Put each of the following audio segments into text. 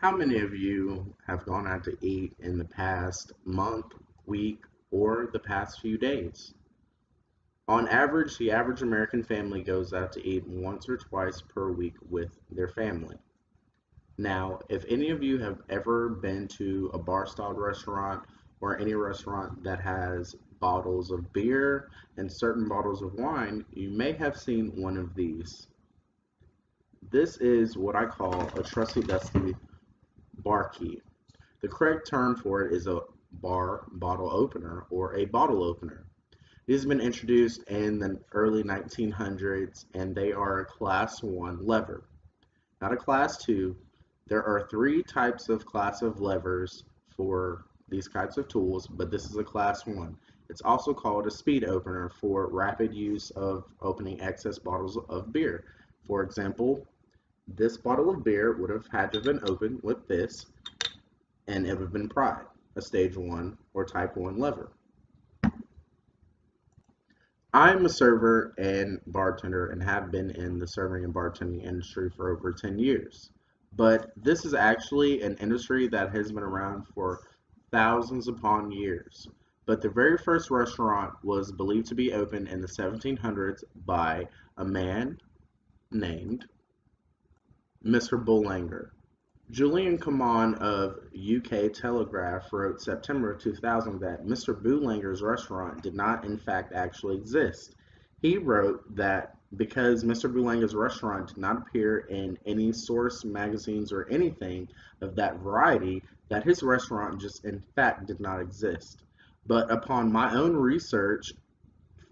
How many of you have gone out to eat in the past month, week, or the past few days? On average, the average American family goes out to eat once or twice per week with their family. Now, if any of you have ever been to a bar-style restaurant or any restaurant that has bottles of beer and certain bottles of wine, you may have seen one of these. This is what I call a trusty dusty bar key. The correct term for it is a bar bottle opener or a bottle opener. These have been introduced in the early 1900s and they are a class 1 lever, not a class 2. There are three types of class of levers for these types of tools, but this is a class 1. It's also called a speed opener for rapid use of opening excess bottles of beer. For example, this bottle of beer would have had to have been opened with this and it would have been pried, a stage 1 or type 1 lever. I'm a server and bartender and have been in the serving and bartending industry for over 10 years. But this is actually an industry that has been around for thousands upon years. But the very first restaurant was believed to be opened in the 1700s by a man named Mr. Boulanger. Julian Common of UK Telegraph wrote September 2000 that Mr. Boulanger's restaurant did not in fact actually exist. He wrote that because Mr. Boulanger's restaurant did not appear in any source magazines or anything of that variety, that his restaurant just in fact did not exist. But upon my own research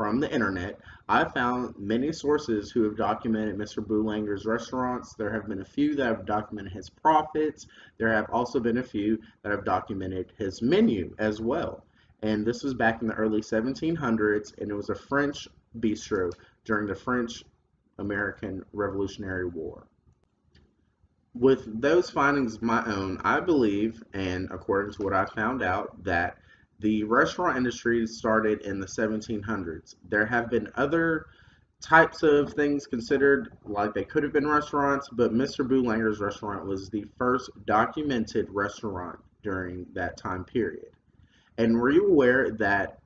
from the internet, I found many sources who have documented Mr. Boulanger's restaurants. There have been a few that have documented his profits. There have also been a few that have documented his menu as well. And this was back in the early 1700s, and it was a French bistro during the French American Revolutionary War. With those findings of my own, I believe, and according to what I found out, that the restaurant industry started in the 1700s. There have been other types of things considered like they could have been restaurants, but Mr. Boulanger's restaurant was the first documented restaurant during that time period. And were you aware that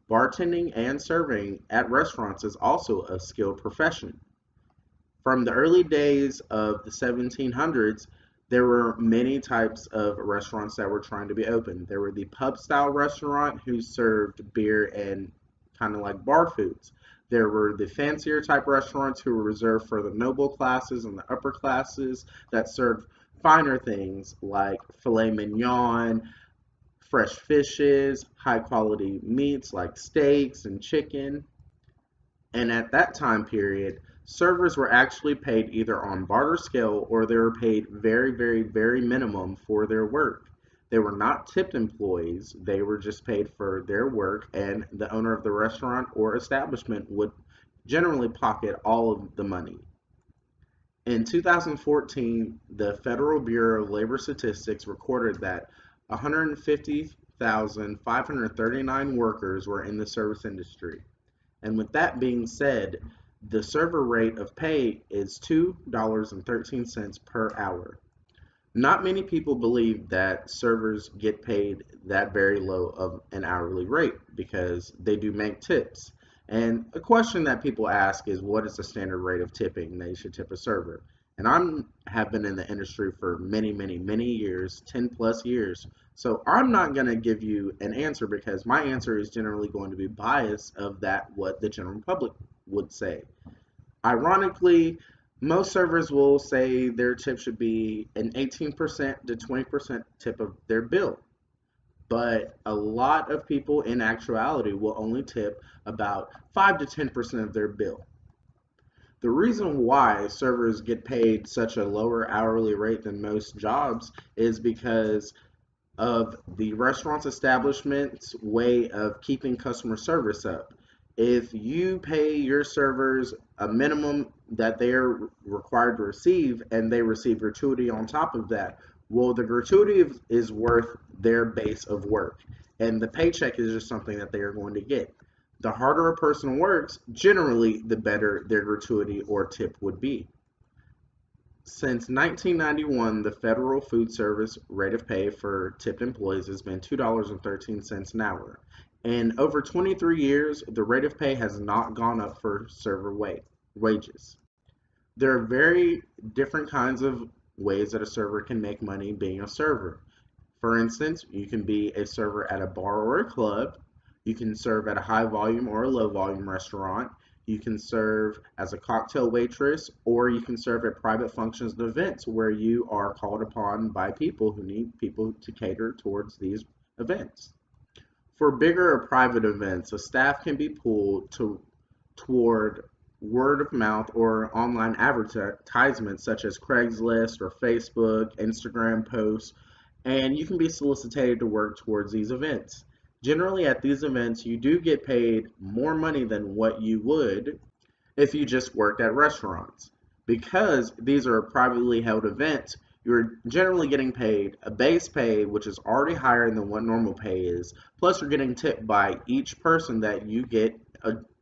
bartending and serving at restaurants is also a skilled profession? From the early days of the 1700s, there were many types of restaurants that were trying to be opened. There were the pub style restaurant who served beer and kind of like bar foods. There were the fancier type restaurants who were reserved for the noble classes and the upper classes that served finer things like filet mignon, fresh fishes, high quality meats like steaks and chicken. And at that time period, servers were actually paid either on barter scale or they were paid very, very, very minimum for their work. They were not tipped employees, they were just paid for their work, and the owner of the restaurant or establishment would generally pocket all of the money. In 2014, the Federal Bureau of Labor Statistics recorded that 150,539 workers were in the service industry. And with that being said, the server rate of pay is $2.13 per hour. Not many people believe that servers get paid that very low of an hourly rate because they do make tips. And a question that people ask is what is the standard rate of tipping they should tip a server? And have been in the industry for many, many, many years, 10 plus years. So I'm not going to give you an answer because my answer is generally going to be biased of that what the general public would say. Ironically, most servers will say their tip should be an 18% to 20% tip of their bill. But a lot of people in actuality will only tip about 5 to 10% of their bill. The reason why servers get paid such a lower hourly rate than most jobs is because of the restaurant's establishment's way of keeping customer service up. If you pay your servers a minimum that they're required to receive and they receive gratuity on top of that, well, the gratuity is worth their base of work, and the paycheck is just something that they are going to get. The harder a person works, generally, the better their gratuity or tip would be. Since 1991, the federal food service rate of pay for tipped employees has been $2.13 an hour. In over 23 years, the rate of pay has not gone up for server wages. There are very different kinds of ways that a server can make money being a server. For instance, you can be a server at a bar or a club. You can serve at a high volume or a low volume restaurant. You can serve as a cocktail waitress, or you can serve at private functions and events where you are called upon by people who need people to cater towards these events. For bigger or private events, a staff can be pulled toward word of mouth or online advertisements such as Craigslist or Facebook, Instagram posts, and you can be solicited to work towards these events. Generally, at these events, you do get paid more money than what you would if you just worked at restaurants. Because these are privately held events, you're generally getting paid a base pay, which is already higher than what normal pay is. Plus, you're getting tipped by each person that you get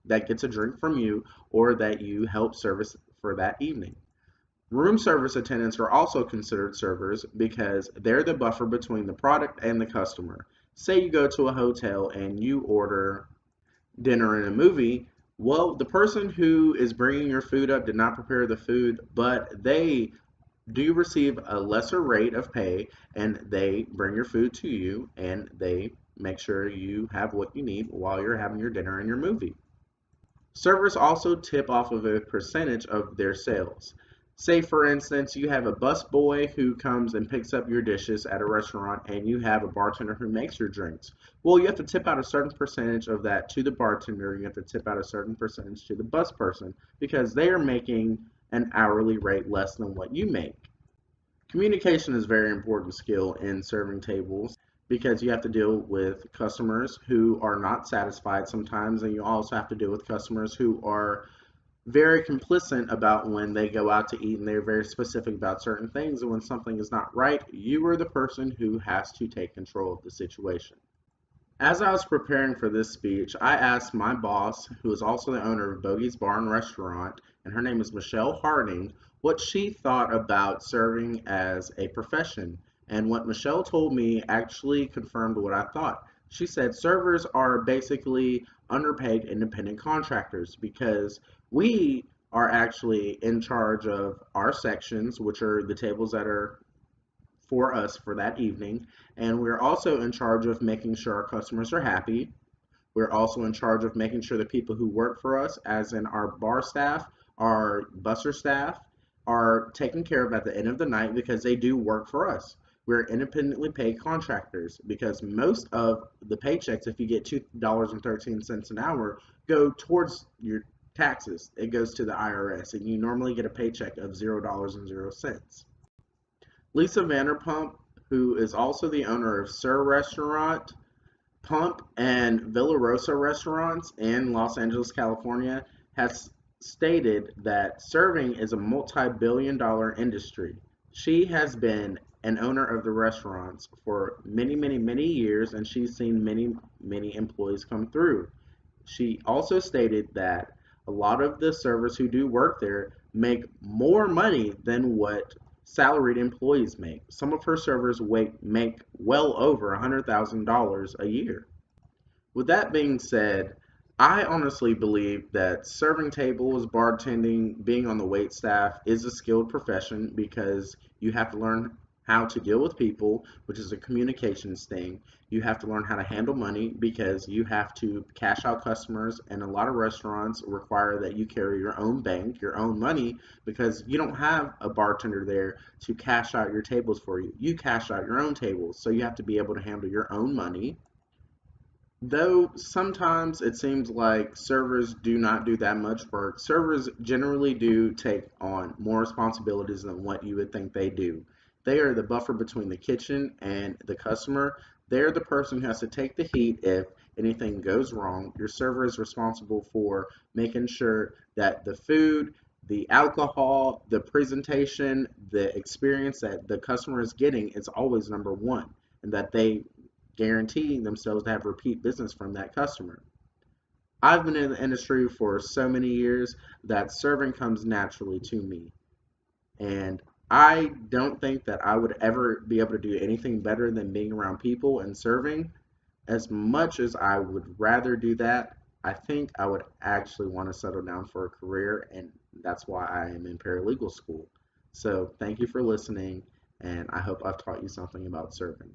that gets a drink from you or that you help service for that evening. Room service attendants are also considered servers because they're the buffer between the product and the customer. Say you go to a hotel and you order dinner and a movie. Well, the person who is bringing your food up did not prepare the food, but they do receive a lesser rate of pay and they bring your food to you and they make sure you have what you need while you're having your dinner and your movie. Servers also tip off of a percentage of their sales. Say, for instance, you have a busboy who comes and picks up your dishes at a restaurant and you have a bartender who makes your drinks. Well, you have to tip out a certain percentage of that to the bartender, and you have to tip out a certain percentage to the bus person because they are making an hourly rate less than what you make. Communication is a very important skill in serving tables because you have to deal with customers who are not satisfied sometimes, and you also have to deal with customers who are very complicit about when they go out to eat and they're very specific about certain things. And when something is not right, you are the person who has to take control of the situation. As I was preparing for this speech, I asked my boss, who is also the owner of Bogey's Bar and Restaurant, and her name is Michelle Harding, what she thought about serving as a profession. And what Michelle told me actually confirmed what I thought. She said servers are basically underpaid independent contractors because we are actually in charge of our sections, which are the tables that are for us for that evening. And we're also in charge of making sure our customers are happy. We're also in charge of making sure the people who work for us, as in our bar staff, our busser staff, are taken care of at the end of the night because they do work for us. We're independently paid contractors because most of the paychecks, if you get $2.13 an hour, go towards your taxes. It goes to the IRS, and you normally get a paycheck of $0.00. Lisa Vanderpump, who is also the owner of Sir Restaurant, Pump, and Villa Rosa restaurants in Los Angeles, California, has stated that serving is a multi-billion-dollar industry. She has been an owner of the restaurants for many, many, many years, and she's seen many, many employees come through. She also stated that a lot of the servers who do work there make more money than what salaried employees make. Some of her servers make well over $100,000 a year. With that being said, I honestly believe that serving tables, bartending, being on the wait staff is a skilled profession because you have to learn how to deal with people, which is a communications thing. You have to learn how to handle money because you have to cash out customers, and a lot of restaurants require that you carry your own bank, your own money, because you don't have a bartender there to cash out your tables for you. You cash out your own tables, so you have to be able to handle your own money. Though sometimes it seems like servers do not do that much work, servers generally do take on more responsibilities than what you would think they do. They are the buffer between the kitchen and the customer. They're the person who has to take the heat if anything goes wrong. Your server is responsible for making sure that the food, the alcohol, the presentation, the experience that the customer is getting is always number one, and that they guaranteeing themselves to have repeat business from that customer. I've been in the industry for so many years that serving comes naturally to me. And I don't think that I would ever be able to do anything better than being around people and serving. As much as I would rather do that, I think I would actually want to settle down for a career, and that's why I am in paralegal school. So, thank you for listening, and I hope I've taught you something about serving.